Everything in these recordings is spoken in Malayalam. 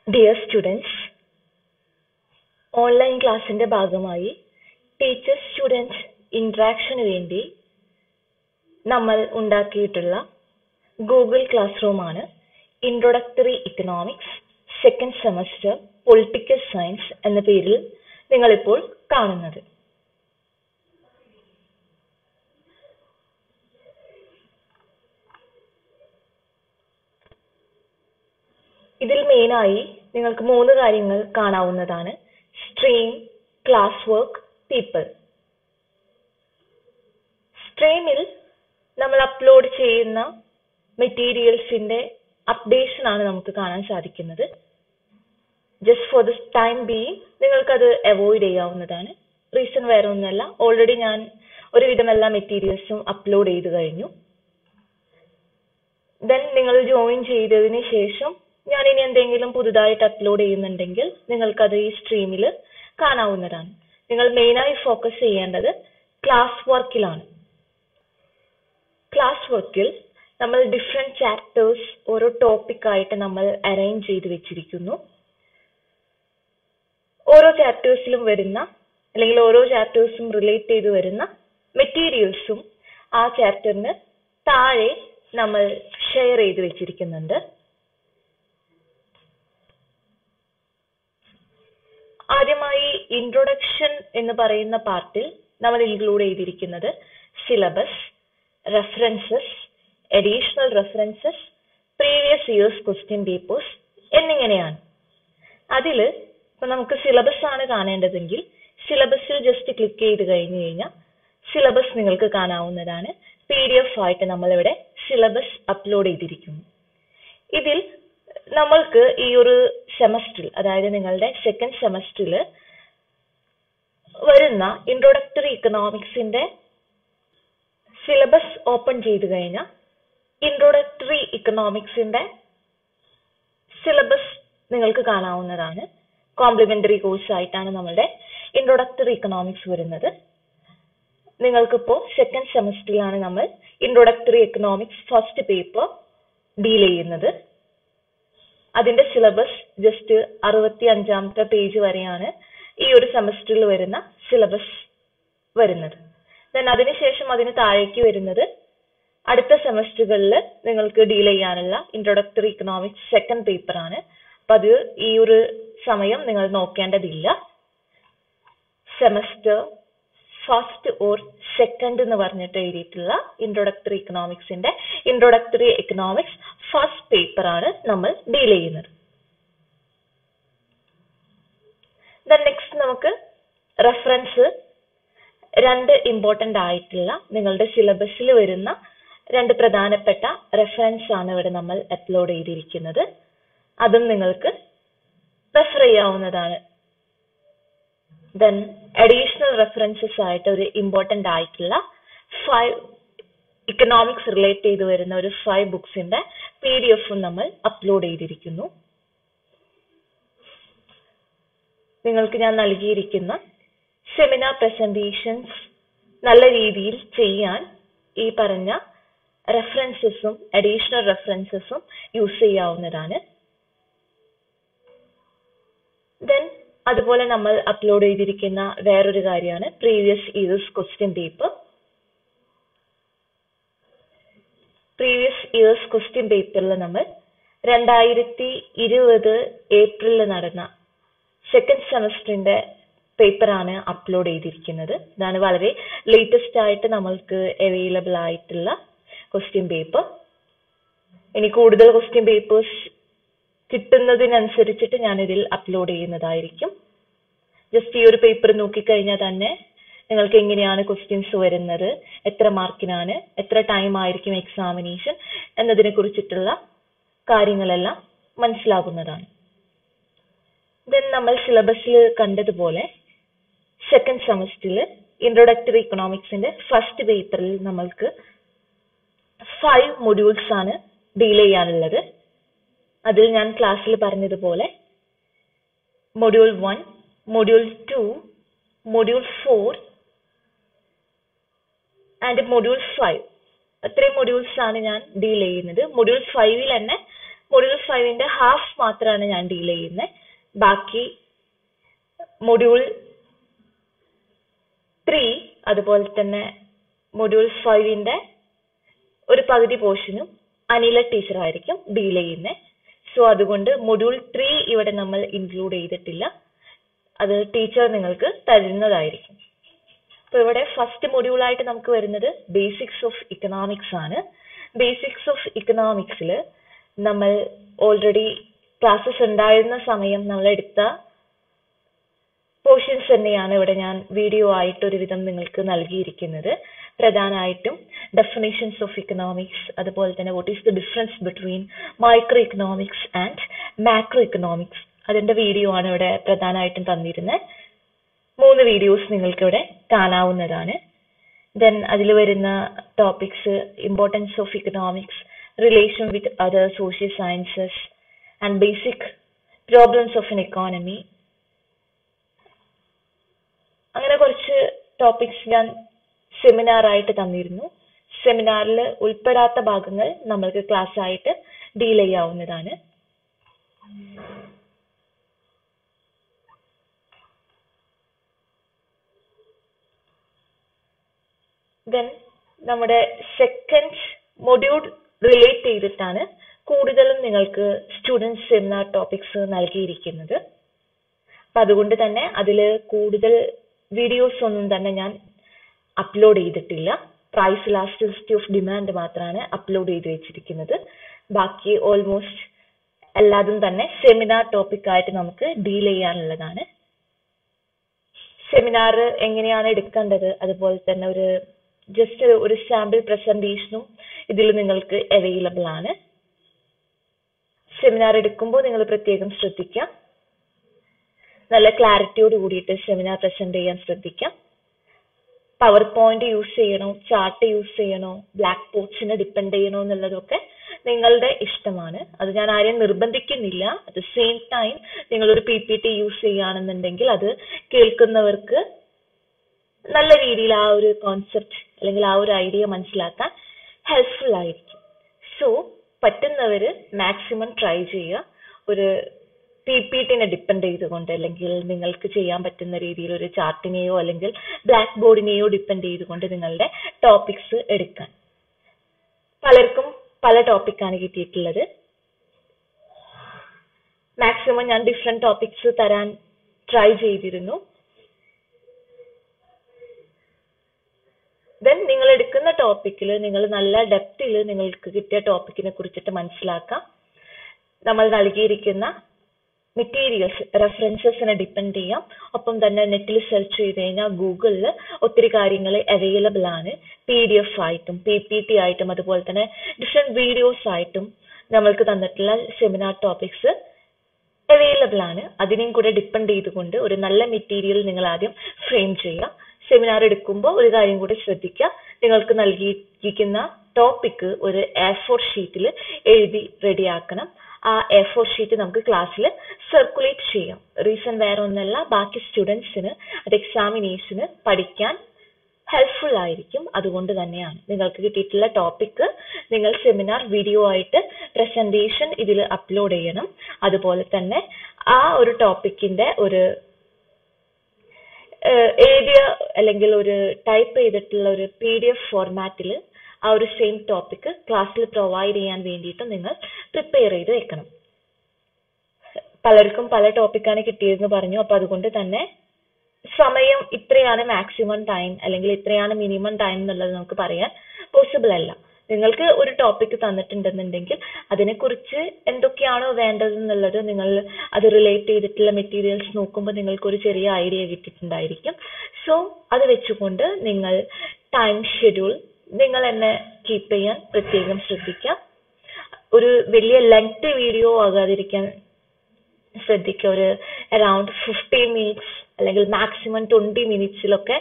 Dear students, ഓൺലൈൻ ക്ലാസ്സിന്റെ ഭാഗമായി ടീച്ചേഴ്സ് സ്റ്റുഡൻസ് ഇന്ററാക്ഷന് വേണ്ടി നമ്മൾ ഉണ്ടാക്കിയിട്ടുള്ള ഗൂഗിൾ ക്ലാസ് റൂമാണ് introductory economics second semester political science എന്ന പേരിൽ നിങ്ങളിപ്പോൾ കാണുന്നത്. ഇതിൽ മെയിനായി നിങ്ങൾക്ക് 3 കാര്യങ്ങൾ കാണാവുന്നതാണ്: സ്ട്രീം, ക്ലാസ് വർക്ക്, പീപ്പിൾ. സ്ട്രീമിൽ നമ്മൾ അപ്ലോഡ് ചെയ്യുന്ന മെറ്റീരിയൽസിന്റെ അപ്ഡേഷൻ ആണ് നമുക്ക് കാണാൻ സാധിക്കുന്നത്. Just for this time being നിങ്ങൾക്കത് അവോയ്ഡ് ചെയ്യാവുന്നതാണ്. റീസൺ വേറെ ഒന്നുമല്ല, ഓൾറെഡി ഞാൻ ഒരുവിധം എല്ലാ മെറ്റീരിയൽസും അപ്ലോഡ് ചെയ്ത് കഴിഞ്ഞു. ദെൻ നിങ്ങൾ ജോയിൻ ചെയ്തതിന് ശേഷം ഞാൻ ഇനി എന്തെങ്കിലും പുതുതായിട്ട് അപ്ലോഡ് ചെയ്യുന്നുണ്ടെങ്കിൽ നിങ്ങൾക്കത് ഈ സ്ട്രീമിൽ കാണാവുന്നതാണ്. നിങ്ങൾ മെയിനായി ഫോക്കസ് ചെയ്യേണ്ടത് ക്ലാസ് വർക്കിലാണ്. ക്ലാസ് വർക്കിൽ നമ്മൾ ഡിഫറെന്റ് ചാപ്റ്റേഴ്സ് ഓരോ ടോപ്പിക്കായിട്ട് നമ്മൾ അറേഞ്ച് ചെയ്ത് വെച്ചിരിക്കുന്നു. ഓരോ ചാപ്റ്റേഴ്സിലും വരുന്ന അല്ലെങ്കിൽ ഓരോ ചാപ്റ്റേഴ്സും റിലേറ്റ് ചെയ്ത് വരുന്ന മെറ്റീരിയൽസും ആ ചാപ്റ്ററിന് താഴെ നമ്മൾ ഷെയർ ചെയ്ത് വെച്ചിരിക്കുന്നുണ്ട്. ആദ്യമായി ഇൻട്രൊഡക്ഷൻ എന്ന് പറയുന്ന പാർട്ടിൽ നമ്മൾ ഇൻക്ലൂഡ് ചെയ്തിരിക്കുന്നത് syllabus, references, additional references, previous years question papers എന്നിങ്ങനെയാണ്. അതിൽ ഇപ്പൊ നമുക്ക് സിലബസ് ആണ് കാണേണ്ടതെങ്കിൽ സിലബസിൽ ജസ്റ്റ് ക്ലിക്ക് ചെയ്ത് കഴിഞ്ഞു കഴിഞ്ഞാൽ സിലബസ് നിങ്ങൾക്ക് കാണാവുന്നതാണ്. PDF ആയിട്ട് നമ്മളിവിടെ സിലബസ് അപ്ലോഡ് ചെയ്തിരിക്കുന്നു. ഇതിൽ നമ്മൾക്ക് ഈ ഒരു സെമസ്റ്ററിൽ, അതായത് നിങ്ങളുടെ സെക്കൻഡ് സെമസ്റ്ററിൽ വരുന്ന ഇൻട്രൊഡക്ടറി ഇക്കണോമിക്സിന്റെ സിലബസ് ഓപ്പൺ ചെയ്ത് കഴിഞ്ഞാൽ ഇൻട്രൊഡക്ടറി ഇക്കണോമിക്സിന്റെ സിലബസ് നിങ്ങൾക്ക് കാണാവുന്നതാണ്. കോംപ്ലിമെന്ററി കോഴ്സ് ആയിട്ടാണ് നമ്മുടെ ഇൻട്രൊഡക്ടറി ഇക്കണോമിക്സ് വരുന്നത്. നിങ്ങൾക്കിപ്പോൾ സെക്കൻഡ് സെമസ്റ്ററിലാണ് നമ്മൾ introductory economics first paper deal ചെയ്യുന്നത്. അതിന്റെ സിലബസ് ജസ്റ്റ് 65ാമത്തെ പേജ് വരെയാണ് ഈ ഒരു സെമസ്റ്ററിൽ വരുന്ന സിലബസ് വരുന്നത്. ദെൻ അതിനുശേഷം അതിന് താഴേക്ക് വരുന്നത് അടുത്ത സെമസ്റ്ററുകളിൽ നിങ്ങൾക്ക് ഡീൽ ചെയ്യാനുള്ള ഇൻട്രൊഡക്ടറി ഇക്കണോമിക്സ് സെക്കൻഡ് പേപ്പർ ആണ്. അപ്പൊ അത് ഈ ഒരു സമയം നിങ്ങൾ നോക്കേണ്ടതില്ല. സെമസ്റ്റർ ഫസ്റ്റ് ഓർ സെക്കൻഡ് എന്ന് പറഞ്ഞിട്ട് എഴുതിയിട്ടുള്ള ഇൻട്രൊഡക്ടറി ഇക്കണോമിക്സിന്റെ ഇൻട്രൊഡക്ടറി എക്കണോമിക്സ് ഫസ്റ്റ് പേപ്പർ ആണ് നമ്മൾ ഡീൽ ചെയ്യുന്നത്. ദെൻ നെക്സ്റ്റ് നമുക്ക് റെഫറൻസ്, 2 ഇമ്പോർട്ടന്റ് ആയിട്ടുള്ള നിങ്ങളുടെ സിലബസിൽ വരുന്ന 2 പ്രധാനപ്പെട്ട റെഫറൻസ് ആണ് ഇവിടെ നമ്മൾ അപ്ലോഡ് ചെയ്തിരിക്കുന്നത്. അതും നിങ്ങൾക്ക് റെഫർ ചെയ്യാവുന്നതാണ്. ദെൻ അഡീഷണൽ റെഫറൻസസ് ആയിട്ട് ഒരു ഇമ്പോർട്ടന്റ് ആയിട്ടുള്ള 5 ഇക്കണോമിക്സ് റിലേറ്റ് ചെയ്ത് വരുന്ന ഒരു 5 ബുക്സിന്റെ PDF നമ്മൾ അപ്ലോഡ് ചെയ്തിരിക്കുന്നു. നിങ്ങൾക്ക് ഞാൻ നൽകിയിരിക്കുന്ന സെമിനാർ പ്രസന്റേഷൻസ് നല്ല രീതിയിൽ ചെയ്യാൻ ഈ പറഞ്ഞ റെഫറൻസസും അഡീഷണൽ റെഫറൻസസും യൂസ് ചെയ്യാവുന്നതാണ്. ദെൻ അതുപോലെ നമ്മൾ അപ്ലോഡ് ചെയ്തിരിക്കുന്ന വേറൊരു കാര്യമാണ് previous years question paper. Previous years question പേപ്പറിൽ നമ്മൾ 2020 ഏപ്രിലിൽ നടന്ന സെക്കൻഡ് സെമസ്റ്ററിന്റെ പേപ്പറാണ് അപ്ലോഡ് ചെയ്തിരിക്കുന്നത്. ഇതാണ് വളരെ ലേറ്റസ്റ്റ് ആയിട്ട് നമ്മൾക്ക് അവൈലബിൾ ആയിട്ടുള്ള ക്വസ്റ്റ്യൻ പേപ്പർ. ഇനി കൂടുതൽ ക്വസ്റ്റ്യൻ പേപ്പേഴ്സ് കിട്ടുന്നതിനനുസരിച്ചിട്ട് ഞാൻ ഇതിൽ അപ്ലോഡ് ചെയ്യുന്നതായിരിക്കും. ജസ്റ്റ് ഈ ഒരു പേപ്പർ നോക്കിക്കഴിഞ്ഞാൽ തന്നെ നിങ്ങൾക്ക് എങ്ങനെയാണ് ക്വസ്റ്റ്യൻസ് വരുന്നത്, എത്ര മാർക്കിനാണ്, എത്ര ടൈം ആയിരിക്കും എക്സാമിനേഷൻ എന്നതിനെ കുറിച്ചിട്ടുള്ള കാര്യങ്ങളെല്ലാം മനസ്സിലാകുന്നതാണ്. ദെൻ നമ്മൾ സിലബസിൽ കണ്ടതുപോലെ സെക്കൻഡ് സെമസ്റ്ററിൽ ഇൻട്രൊഡക്ടറി ഇക്കണോമിക്സിന്റെ ഫസ്റ്റ് പേപ്പറിൽ നമ്മൾക്ക് 5 മൊഡ്യൂൾസ് ആണ് ഡീൽ ചെയ്യാനുള്ളത്. അതിൽ ഞാൻ ക്ലാസ്സിൽ പറഞ്ഞതുപോലെ module 1, module 2, module 4 and module 5 അത്രയും മൊഡ്യൂൾസ് ആണ് ഞാൻ ഡീൽ ചെയ്യുന്നത്. മൊഡ്യൂൾ 5ൽ തന്നെ മൊഡ്യൂൾ 5ന്റെ ഹാഫ് മാത്രമാണ് ഞാൻ ഡീൽ ചെയ്യുന്നത്. ബാക്കി മൊഡ്യൂൾ 3 അതുപോലെ തന്നെ മൊഡ്യൂൾ 5ന്റെ ഒരു പകുതി പോർഷനും അനില ടീച്ചർ ആയിരിക്കും ഡീൽ ചെയ്യുന്നത്. സോ അതുകൊണ്ട് മൊഡ്യൂൾ 3 ഇവിടെ നമ്മൾ ഇൻക്ലൂഡ് ചെയ്തിട്ടില്ല. അത് ടീച്ചർ നിങ്ങൾക്ക് തരുന്നതായിരിക്കും. അപ്പോൾ ഇവിടെ ഫസ്റ്റ് മൊഡ്യൂളായിട്ട് നമുക്ക് വരുന്നത് ബേസിക്സ് ഓഫ് ഇക്കണോമിക്സ് ആണ്. ബേസിക്സ് ഓഫ് ഇക്കണോമിക്സിൽ നമ്മൾ ഓൾറെഡി ക്ലാസ്സസ് ഉണ്ടായിരുന്ന സമയം നമ്മൾ എടുത്ത പോർഷൻസ് തന്നെയാണ് ഇവിടെ ഞാൻ വീഡിയോ ആയിട്ട് ഒരുവിധം നിങ്ങൾക്ക് നൽകിയിരിക്കുന്നത്. പ്രധാനമായിട്ടും ഡെഫിനേഷൻസ് ഓഫ് ഇക്കണോമിക്സ്, അതുപോലെ തന്നെ what is the difference between micro economics and macro economics, അതിന്റെ വീഡിയോ ആണ് ഇവിടെ പ്രധാനമായിട്ടും തന്നിരുന്നത്. 3 വീഡിയോസ് നിങ്ങൾക്ക് ഇവിടെ കാണാവുന്നതാണ്. ദെൻ അതിൽ വരുന്ന topics importance of economics, relation with other social sciences and basic problems of N economy, അങ്ങനെ കുറച്ച് ടോപ്പിക്സ് ഞാൻ സെമിനാർ ആയിട്ട് തന്നിരുന്നു. സെമിനാറിൽ ഉൾപ്പെടാത്ത ഭാഗങ്ങൾ നമ്മൾക്ക് ക്ലാസ് ആയിട്ട് ഡീൽ ചെയ്യാവുന്നതാണ്. ദെൻ നമ്മുടെ സെക്കൻഡ് മൊഡ്യൂൾ റിലേറ്റ് ചെയ്തിട്ടാണ് കൂടുതലും നിങ്ങൾക്ക് സ്റ്റുഡൻസ് സെമിനാർ ടോപ്പിക്സ് നൽകിയിരിക്കുന്നത്. അപ്പം അതുകൊണ്ട് തന്നെ അതിൽ കൂടുതൽ വീഡിയോസ് ഒന്നും തന്നെ ഞാൻ അപ്ലോഡ് ചെയ്തിട്ടില്ല. പ്രൈസ് ഇലാസ്റ്റിസിറ്റി ഓഫ് ഡിമാൻഡ് മാത്രമാണ് അപ്ലോഡ് ചെയ്ത് വെച്ചിരിക്കുന്നത്. ബാക്കി ഓൾമോസ്റ്റ് എല്ലാതും തന്നെ സെമിനാർ ടോപ്പിക് ആയിട്ട് നമുക്ക് ഡീൽ ചെയ്യാനുള്ളതാണ്. സെമിനാർ എങ്ങനെയാണ് എടുക്കേണ്ടത്, അതുപോലെ തന്നെ ജസ്റ്റ് ഒരു സാമ്പിൾ പ്രസന്റേഷനും ഇതിൽ നിങ്ങൾക്ക് അവൈലബിൾ ആണ്. സെമിനാർ എടുക്കുമ്പോൾ നിങ്ങൾ പ്രത്യേകം ശ്രദ്ധിക്കാം, നല്ല ക്ലാരിറ്റിയോട് കൂടിയിട്ട് സെമിനാർ പ്രസന്റ് ചെയ്യാൻ ശ്രദ്ധിക്കാം. പവർ പോയിന്റ് യൂസ് ചെയ്യണോ, ചാർട്ട് യൂസ് ചെയ്യണോ, ബ്ലാക്ക് ബോർഡ്സിനെ ഡിപ്പെൻഡ് ചെയ്യണോ എന്നുള്ളതൊക്കെ നിങ്ങളുടെ ഇഷ്ടമാണ്. അത് ഞാൻ ആരെയും നിർബന്ധിക്കുന്നില്ല. അറ്റ് ദ സെയിം ടൈം നിങ്ങളൊരു PPT യൂസ് ചെയ്യുകയാണെന്നുണ്ടെങ്കിൽ അത് കേൾക്കുന്നവർക്ക് നല്ല രീതിയിൽ ആ ഒരു കോൺസെപ്റ്റ് അല്ലെങ്കിൽ ആ ഒരു ഐഡിയ മനസ്സിലാക്കാൻ ഹെൽപ്ഫുൾ ആയിരിക്കും. സോ പറ്റുന്നവർ മാക്സിമം ട്രൈ ചെയ്യുക. ഒരു PPTനെ ഡിപ്പെൻഡ് ചെയ്തുകൊണ്ട്, അല്ലെങ്കിൽ നിങ്ങൾക്ക് ചെയ്യാൻ പറ്റുന്ന രീതിയിൽ ഒരു ചാർട്ടിനെയോ അല്ലെങ്കിൽ ബ്ലാക്ക് ബോർഡിനെയോ ഡിപ്പെൻഡ് ചെയ്തുകൊണ്ട് നിങ്ങളുടെ ടോപ്പിക്സ് എടുക്കാൻ. പലർക്കും പല ടോപ്പിക്കാണ് കിട്ടിയിട്ടുള്ളത്. മാക്സിമം ഞാൻ ഡിഫറെന്റ് ടോപ്പിക്സ് തരാൻ ട്രൈ ചെയ്തിരുന്നു. ദെൻ നിങ്ങൾ എടുക്കുന്ന ടോപ്പിക്കിൽ നിങ്ങൾ നല്ല ഡെപ്തിൽ നിങ്ങൾക്ക് കിട്ടിയ ടോപ്പിക്കിനെ കുറിച്ചിട്ട് മനസ്സിലാക്കാം. നമ്മൾ നൽകിയിരിക്കുന്ന മെറ്റീരിയൽസ് റെഫറൻസസിനെ ഡിപ്പെൻഡ് ചെയ്യാം. ഒപ്പം തന്നെ നെറ്റിൽ സെർച്ച് ചെയ്ത് കഴിഞ്ഞാൽ ഗൂഗിളിൽ ഒത്തിരി കാര്യങ്ങൾ അവൈലബിൾ ആണ്. PDF ആയിട്ടും PPT ആയിട്ടും അതുപോലെ തന്നെ ഡിഫറെന്റ് വീഡിയോസ് ആയിട്ടും നമ്മൾക്ക് തന്നിട്ടുള്ള സെമിനാർ ടോപ്പിക്സ് അവൈലബിൾ ആണ്. അതിനെയും കൂടെ ഡിപ്പെൻഡ് ചെയ്തുകൊണ്ട് ഒരു നല്ല മെറ്റീരിയൽ നിങ്ങൾ ആദ്യം ഫ്രെയിം ചെയ്യുക. സെമിനാർ എടുക്കുമ്പോൾ ഒരു കാര്യം കൂടി ശ്രദ്ധിക്കുക, നിങ്ങൾക്ക് നൽകിയിരിക്കുന്ന ടോപ്പിക്ക് ഒരു A4 ഷീറ്റിൽ എഴുതി റെഡിയാക്കണം. ആ A4 ഷീറ്റ് നമുക്ക് ക്ലാസ്സിൽ സർക്കുലേറ്റ് ചെയ്യാം. റീസൺ വേറെ ഒന്നല്ല, ബാക്കി സ്റ്റുഡൻസിന് അത് എക്സാമിനേഷന് പഠിക്കാൻ ഹെൽപ്ഫുൾ ആയിരിക്കും. അതുകൊണ്ട് തന്നെയാണ് നിങ്ങൾക്ക് കിട്ടിയിട്ടുള്ള ടോപ്പിക്ക് നിങ്ങൾ സെമിനാർ വീഡിയോ ആയിട്ട് പ്രസന്റേഷൻ ഇതിൽ അപ്ലോഡ് ചെയ്യണം. അതുപോലെ തന്നെ ആ ഒരു ടോപ്പിക്കിന്റെ ഒരു എഴുതിയ അല്ലെങ്കിൽ ഒരു ടൈപ്പ് ചെയ്തിട്ടുള്ള ഒരു PDF ഫോർമാറ്റിൽ ആ ഒരു സെയിം ടോപ്പിക്ക് ക്ലാസ്സിൽ പ്രൊവൈഡ് ചെയ്യാൻ വേണ്ടിയിട്ട് നിങ്ങൾ പ്രിപ്പയർ ചെയ്ത് വെക്കണം. പലർക്കും പല ടോപ്പിക്കാണ് കിട്ടിയതെന്ന് പറഞ്ഞു. അപ്പൊ അതുകൊണ്ട് തന്നെ സമയം ഇത്രയാണ് മാക്സിമം ടൈം അല്ലെങ്കിൽ ഇത്രയാണ് മിനിമം ടൈം എന്നുള്ളത് നമുക്ക് പറയാൻ പോസിബിൾ അല്ല. നിങ്ങൾക്ക് ഒരു ടോപ്പിക്ക് തന്നിട്ടുണ്ടെന്നുണ്ടെങ്കിൽ അതിനെക്കുറിച്ച് എന്തൊക്കെയാണോ വേണ്ടതെന്നുള്ളത് നിങ്ങൾ അത് റിലേറ്റ് ചെയ്തിട്ടുള്ള മെറ്റീരിയൽസ് നോക്കുമ്പോൾ നിങ്ങൾക്ക് ഒരു ചെറിയ ഐഡിയ കിട്ടിയിട്ടുണ്ടായിരിക്കും. സോ അത് വെച്ചുകൊണ്ട് നിങ്ങൾ ടൈം ഷെഡ്യൂൾ നിങ്ങൾ തന്നെ കീപ്പ് ചെയ്യാൻ പ്രത്യേകം ശ്രദ്ധിക്കുക. ഒരു വലിയ ലെങ്ത് വീഡിയോ ആകാതിരിക്കാൻ ശ്രദ്ധിക്കുക. ഒരു അറൌണ്ട് 15 മിനിറ്റ്സ് അല്ലെങ്കിൽ മാക്സിമം 20 മിനിറ്റ്സിലൊക്കെ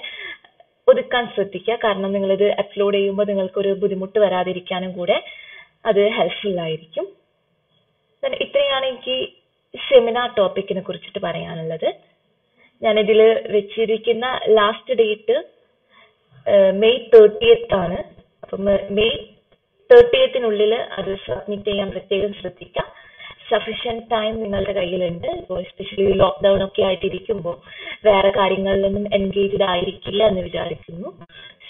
ഒതുക്കാൻ ശ്രദ്ധിക്കുക. കാരണം നിങ്ങളിത് അപ്ലോഡ് ചെയ്യുമ്പോൾ നിങ്ങൾക്കൊരു ബുദ്ധിമുട്ട് വരാതിരിക്കാനും കൂടെ അത് ഹെൽപ്ഫുൾ ആയിരിക്കും. ഇത്രയാണ് എനിക്ക് സെമിനാർ ടോപ്പിക്കിനെ കുറിച്ചിട്ട് പറയാനുള്ളത്. ഞാനിതിൽ വെച്ചിരിക്കുന്ന ലാസ്റ്റ് ഡേറ്റ് May 30th ആണ്. അപ്പം May 30th അത് സബ്മിറ്റ് ചെയ്യാൻ പ്രത്യേകം ശ്രദ്ധിക്കാം. സഫീഷ്യന്റ് ടൈം നിങ്ങളുടെ കയ്യിലുണ്ട്. ഇപ്പോൾ എസ്പെഷ്യലി ലോക്ക്ഡൗൺ ഒക്കെ ആയിട്ടിരിക്കുമ്പോൾ വേറെ കാര്യങ്ങളിലൊന്നും എൻഗേജ്ഡ് ആയിരിക്കില്ല എന്ന് വിചാരിക്കുന്നു.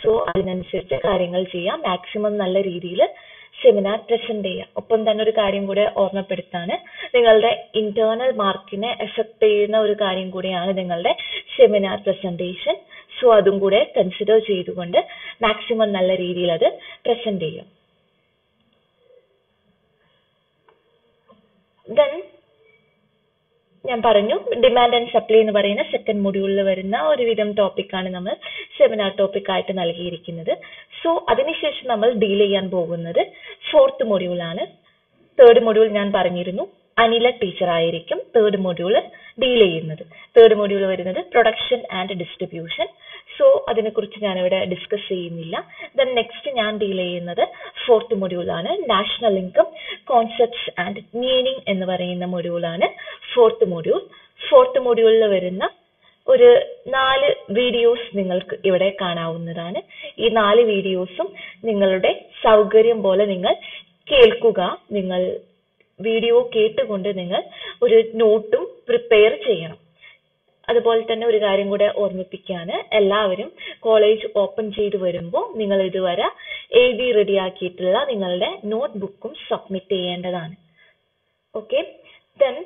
സോ അതിനനുസരിച്ച് കാര്യങ്ങൾ ചെയ്യാം. മാക്സിമം നല്ല രീതിയിൽ സെമിനാർ പ്രസന്റ് ചെയ്യാം. ഒപ്പം തന്നെ ഒരു കാര്യം കൂടെ ഓർമ്മപ്പെടുത്താണ്, നിങ്ങളുടെ ഇന്റേണൽ മാർക്കിനെ എഫക്ട് ചെയ്യുന്ന ഒരു കാര്യം കൂടിയാണ് നിങ്ങളുടെ സെമിനാർ പ്രസന്റേഷൻ. സോ അതും കൂടെ കൺസിഡർ ചെയ്തുകൊണ്ട് മാക്സിമം നല്ല രീതിയിൽ അത് പ്രസന്റ് ചെയ്യാം. ദെൻ ഞാൻ പറഞ്ഞു, ഡിമാൻഡ് ആൻഡ് സപ്ലൈ എന്ന് പറയുന്ന സെക്കൻഡ് മൊഡ്യൂളിൽ വരുന്ന ഒരുവിധം ടോപ്പിക്കാണ് നമ്മൾ സെമിനാർ ടോപ്പിക് ആയിട്ട് നൽകിയിരിക്കുന്നത്. സോ അതിനുശേഷം നമ്മൾ ഡീൽ ചെയ്യാൻ പോകുന്നത് ഫോർത്ത് മൊഡ്യൂളാണ്. തേർഡ് മൊഡ്യൂൾ ഞാൻ പറഞ്ഞിരുന്നു അനില ടീച്ചർ ആയിരിക്കും തേർഡ് മൊഡ്യൂൾ ഡീൽ ചെയ്യുന്നത്. തേർഡ് മൊഡ്യൂൾ വരുന്നത് പ്രൊഡക്ഷൻ ആൻഡ് ഡിസ്ട്രിബ്യൂഷൻ. സോ അതിനെക്കുറിച്ച് ഞാനിവിടെ ഡിസ്കസ് ചെയ്യുന്നില്ല. ദെൻ നെക്സ്റ്റ് ഞാൻ ഡീൽ ചെയ്യുന്നത് ഫോർത്ത് മൊഡ്യൂളാണ്. National income concepts and meaning എന്ന് പറയുന്ന മൊഡ്യൂളാണ് ഫോർത്ത് മൊഡ്യൂൾ. ഫോർത്ത് മൊഡ്യൂളിൽ വരുന്ന ഒരു 4 വീഡിയോസ് നിങ്ങൾക്ക് ഇവിടെ കാണാവുന്നതാണ്. ഈ 4 വീഡിയോസും നിങ്ങളുടെ സൗകര്യം പോലെ നിങ്ങൾ കേൾക്കുക. നിങ്ങൾ വീഡിയോ കേട്ടുകൊണ്ട് നിങ്ങൾ ഒരു നോട്ടും പ്രിപ്പയർ ചെയ്യണം. അതുപോലെ തന്നെ ഒരു കാര്യം കൂടെ ഓർമ്മിപ്പിക്കുകയാണ്, എല്ലാവരും കോളേജ് ഓപ്പൺ ചെയ്ത് വരുമ്പോൾ നിങ്ങൾ ഇതുവരെ എഴുതി റെഡിയാക്കിയിട്ടുള്ള നിങ്ങളുടെ നോട്ട് ബുക്കും സബ്മിറ്റ് ചെയ്യേണ്ടതാണ്. ഓക്കെ, ദെൻ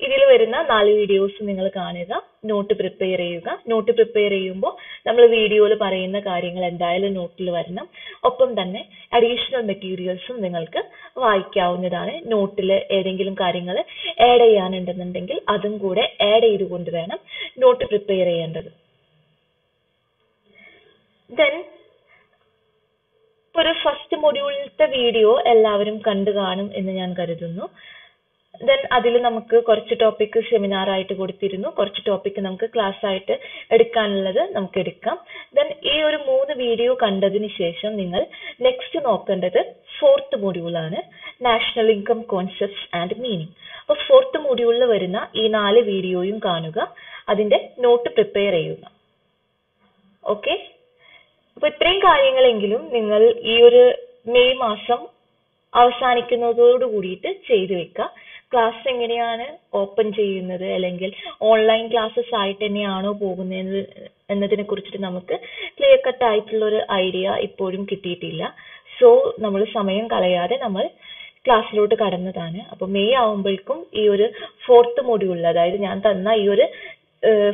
ഇതിൽ വരുന്ന 4 വീഡിയോസ് നിങ്ങൾ കാണുക, നോട്ട് പ്രിപ്പയർ ചെയ്യുക. നോട്ട് പ്രിപ്പയർ ചെയ്യുമ്പോൾ നമ്മൾ വീഡിയോയിൽ പറയുന്ന കാര്യങ്ങൾ എന്തായാലും നോട്ടിൽ വരണം. ഒപ്പം തന്നെ അഡീഷണൽ മെറ്റീരിയൽസും നിങ്ങൾക്ക് വായിക്കാവുന്നതാണ്. നോട്ടിൽ ഏതെങ്കിലും കാര്യങ്ങൾ ആഡ് ചെയ്യാനുണ്ടെന്നുണ്ടെങ്കിൽ അതും കൂടെ ആഡ് ചെയ്തുകൊണ്ട് വേണം നോട്ട് പ്രിപ്പയർ ചെയ്യേണ്ടത്. ദെൻ ഒരു ഫസ്റ്റ് മൊഡ്യൂളിലത്തെ വീഡിയോ എല്ലാവരും കണ്ടു കാണും എന്ന് ഞാൻ കരുതുന്നു. ദെൻ അതിൽ നമുക്ക് കുറച്ച് ടോപ്പിക് സെമിനാർ ആയിട്ട് കൊടുത്തിരുന്നു, കുറച്ച് ടോപ്പിക് നമുക്ക് ക്ലാസ് ആയിട്ട് എടുക്കാനുള്ളത് നമുക്ക് എടുക്കാം. ദെൻ ഈ ഒരു 3 വീഡിയോ കണ്ടതിന് ശേഷം നിങ്ങൾ നെക്സ്റ്റ് നോക്കേണ്ടത് ഫോർത്ത് മൊഡ്യൂളാണ്, national income concepts and meaning. അപ്പോൾ ഫോർത്ത് മൊഡ്യൂളിൽ വരുന്ന ഈ 4 വീഡിയോയും കാണുക, അതിന്റെ നോട്ട് പ്രിപ്പയർ ചെയ്യുക. ഓക്കെ, അപ്പോൾ ഇത്രയും കാര്യങ്ങളെങ്കിലും നിങ്ങൾ ഈ ഒരു മെയ് മാസം അവസാനിക്കുന്നതോട് കൂടിയിട്ട് ചെയ്തു വെക്കുക. ക്ലാസ് എങ്ങനെയാണ് ഓപ്പൺ ചെയ്യുന്നത് അല്ലെങ്കിൽ ഓൺലൈൻ ക്ലാസ്സസ് ആയിട്ട് തന്നെയാണോ പോകുന്നത് എന്നതിനെ കുറിച്ചിട്ട് നമുക്ക് ക്ലിയർ കട്ട് ആയിട്ടുള്ള ഒരു ഐഡിയ ഇപ്പോഴും കിട്ടിയിട്ടില്ല. സോ നമ്മൾ സമയം കളയാതെ നമ്മൾ ക്ലാസ്സിലോട്ട് കടന്നതാണ്. അപ്പോൾ മെയ് ആവുമ്പോഴേക്കും ഈ ഒരു ഫോർത്ത് മൊഡ്യൂളിൽ, അതായത് ഞാൻ തന്ന ഈ ഒരു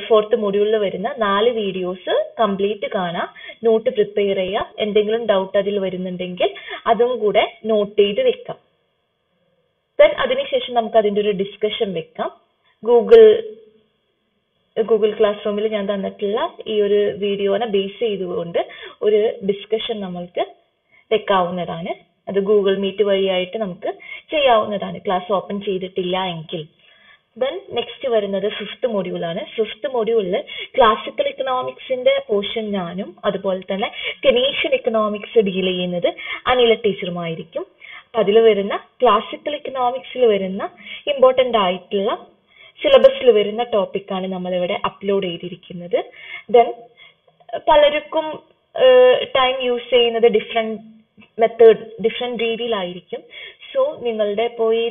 ഫോർത്ത് മൊഡ്യൂളിൽ വരുന്ന 4 വീഡിയോസ് കംപ്ലീറ്റ് കാണാം, നോട്ട് പ്രിപ്പയർ ചെയ്യുക. എന്തെങ്കിലും ഡൗട്ട് അതിൽ വരുന്നുണ്ടെങ്കിൽ അതും കൂടെ നോട്ട് ചെയ്ത് വെക്കാം. ദെൻ അതിനുശേഷം നമുക്ക് അതിൻ്റെ ഒരു ഡിസ്കഷൻ വെക്കാം. ഗൂഗിൾ ക്ലാസ് റൂമിൽ ഞാൻ തന്നിട്ടുള്ള ഈ ഒരു വീഡിയോനെ ബേസ് ചെയ്തുകൊണ്ട് ഒരു ഡിസ്കഷൻ നമ്മൾക്ക് വെക്കാവുന്നതാണ്. അത് ഗൂഗിൾ മീറ്റ് വഴിയായിട്ട് നമുക്ക് ചെയ്യാവുന്നതാണ്, ക്ലാസ് ഓപ്പൺ ചെയ്തിട്ടില്ല എങ്കിൽ. ദെൻ നെക്സ്റ്റ് വരുന്നത് ഫിഫ്ത്ത് മൊഡ്യൂളാണ്. ഫിഫ്ത്ത് മൊഡ്യൂളിൽ ക്ലാസിക്കൽ ഇക്കണോമിക്സിന്റെ പോർഷൻ ഞാനും അതുപോലെ തന്നെ കനേഷ്യൻ ഇക്കണോമിക്സ് ഡീൽ ചെയ്യുന്നത് അനില ടീച്ചറുമായിരിക്കും. അതിൽ വരുന്ന ക്ലാസിക്കൽ ഇക്കണോമിക്സിൽ വരുന്ന ഇമ്പോർട്ടൻ്റ് ആയിട്ടുള്ള സിലബസിൽ വരുന്ന ടോപ്പിക്കാണ് നമ്മളിവിടെ അപ്ലോഡ് ചെയ്തിരിക്കുന്നത്. ദെൻ പലർക്കും ടൈം യൂസ് ചെയ്യുന്നത് ഡിഫറെന്റ് രീതിയിലായിരിക്കും. സോ നിങ്ങളുടെ പോയി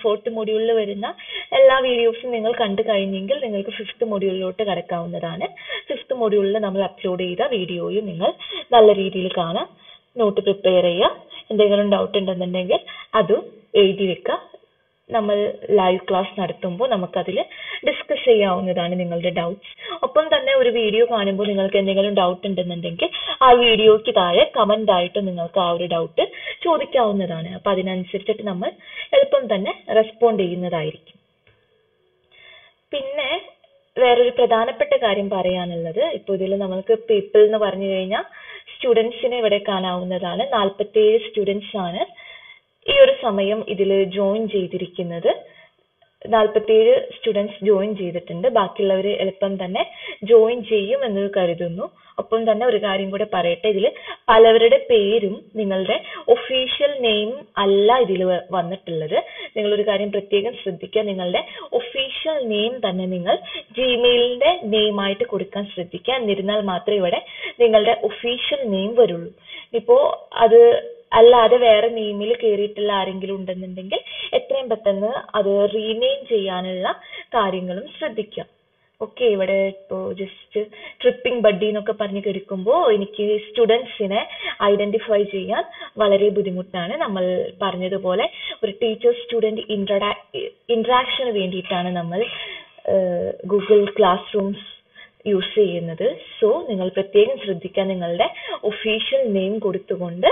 ഫോർത്ത് മൊഡ്യൂളിൽ വരുന്ന എല്ലാ വീഡിയോസും നിങ്ങൾ കണ്ടു കഴിഞ്ഞെങ്കിൽ നിങ്ങൾക്ക് ഫിഫ്ത്ത് മൊഡ്യൂളിലോട്ട് കടക്കാവുന്നതാണ്. ഫിഫ്ത്ത് മൊഡ്യൂളിൽ നമ്മൾ അപ്ലോഡ് ചെയ്ത വീഡിയോയും നിങ്ങൾ നല്ല രീതിയിൽ കാണാം, നോട്ട് പ്രിപ്പയർ ചെയ്യുക. എന്തെങ്കിലും ഡൗട്ട് ഉണ്ടെന്നുണ്ടെങ്കിൽ അത് എഴുതി വെക്കുക. നമ്മൾ ലൈവ് ക്ലാസ് നടത്തുമ്പോൾ നമുക്കതിൽ ഡിസ്കസ് ചെയ്യാവുന്നതാണ് നിങ്ങളുടെ ഡൗട്ട്സ്. ഒപ്പം തന്നെ ഒരു വീഡിയോ കാണുമ്പോൾ നിങ്ങൾക്ക് എന്തെങ്കിലും ഡൗട്ട് ഉണ്ടെന്നുണ്ടെങ്കിൽ ആ വീഡിയോയ്ക്ക് താഴെ കമൻ്റ് ആയിട്ട് നിങ്ങൾക്ക് ആ ഒരു ഡൗട്ട് ചോദിക്കാവുന്നതാണ്. അപ്പം അതിനനുസരിച്ചിട്ട് നമ്മൾ എളുപ്പം തന്നെ റെസ്പോണ്ട് ചെയ്യുന്നതായിരിക്കും. പിന്നെ വേറൊരു പ്രധാനപ്പെട്ട കാര്യം പറയാനുള്ളത്, ഇപ്പോൾ ഇതിൽ നമുക്ക് പീപ്പിൾ എന്ന് പറഞ്ഞു കഴിഞ്ഞാൽ സ്റ്റുഡൻസിനെ ഇവിടെ കാണാവുന്നതാണ്. 47 സ്റ്റുഡൻസ് ആണ് ഈ ഒരു സമയം ഇതിൽ ജോയിൻ ചെയ്തിരിക്കുന്നത്. 47 സ്റ്റുഡൻസ് ജോയിൻ ചെയ്തിട്ടുണ്ട്. ബാക്കിയുള്ളവർ എളുപ്പം തന്നെ ജോയിൻ ചെയ്യും എന്ന് കരുതുന്നു. ഒപ്പം തന്നെ ഒരു കാര്യം കൂടെ പറയട്ടെ, ഇതിൽ പലവരുടെ പേരും നിങ്ങളുടെ ഒഫീഷ്യൽ നെയിം അല്ല ഇതിൽ വന്നിട്ടുള്ളത്. നിങ്ങളൊരു കാര്യം പ്രത്യേകം ശ്രദ്ധിക്കുക, നിങ്ങളുടെ ഒഫീഷ്യൽ നെയിം തന്നെ നിങ്ങൾ ജിമെയിലിന്റെ നെയിമായിട്ട് കൊടുക്കാൻ ശ്രദ്ധിക്കുക. എന്നിരുന്നാൽ മാത്രമേ ഇവിടെ നിങ്ങളുടെ ഒഫീഷ്യൽ നെയിം വരുള്ളൂ. ഇപ്പോൾ അത് അല്ലാതെ വേറെ നെയിമിൽ കയറിയിട്ടുള്ള ആരെങ്കിലും ഉണ്ടെന്നുണ്ടെങ്കിൽ എത്രയും പെട്ടെന്ന് അത് റീനെയിം ചെയ്യാനുള്ള കാര്യങ്ങളും ശ്രദ്ധിക്കുക. ഓക്കെ, ഇവിടെ ഇപ്പോൾ ജസ്റ്റ് ട്രിപ്പിംഗ് ബഡ്ഡി എന്നൊക്കെ പറഞ്ഞ് കേൾക്കുമ്പോൾ എനിക്ക് സ്റ്റുഡൻസിനെ ഐഡന്റിഫൈ ചെയ്യാൻ വളരെ ബുദ്ധിമുട്ടാണ്. നമ്മൾ പറഞ്ഞതുപോലെ ഒരു ടീച്ചർ സ്റ്റുഡൻറ് ഇന്ററാക്ഷന് വേണ്ടിയിട്ടാണ് നമ്മൾ ഗൂഗിൾ ക്ലാസ് റൂംസ് യൂസ് ചെയ്യുന്നത്. സോ നിങ്ങൾ പ്രത്യേകം ശ്രദ്ധിക്കുക, നിങ്ങളുടെ ഒഫീഷ്യൽ നെയിം കൊടുത്തുകൊണ്ട്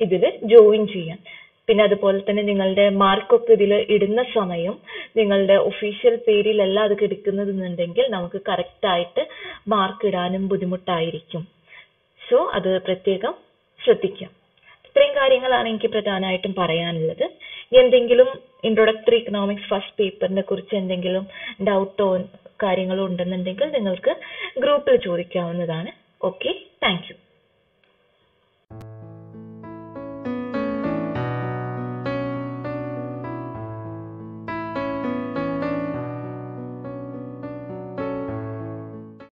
ഇതിൽ ജോയിൻ ചെയ്യാൻ. പിന്നെ അതുപോലെ തന്നെ നിങ്ങളുടെ മാർക്കൊക്കെ ഇതിൽ ഇടുന്ന സമയം നിങ്ങളുടെ ഒഫീഷ്യൽ പേരിലല്ല അത് എടുക്കുന്നതെന്നുണ്ടെങ്കിൽ നമുക്ക് കറക്റ്റായിട്ട് മാർക്ക് ഇടാനും ബുദ്ധിമുട്ടായിരിക്കും. സോ അത് പ്രത്യേകം ശ്രദ്ധിക്കാം. ഇത്രയും കാര്യങ്ങളാണ് എനിക്ക് പ്രധാനമായിട്ടും പറയാനുള്ളത്. എന്തെങ്കിലും ഇൻട്രൊഡക്ടറി ഇക്കണോമിക്സ് ഫസ്റ്റ് പേപ്പറിനെ കുറിച്ച് എന്തെങ്കിലും ഡൗട്ടോ കാര്യങ്ങളോ ഉണ്ടെന്നുണ്ടെങ്കിൽ നിങ്ങൾക്ക് ഗ്രൂപ്പിൽ ചോദിക്കാവുന്നതാണ്. ഓക്കെ.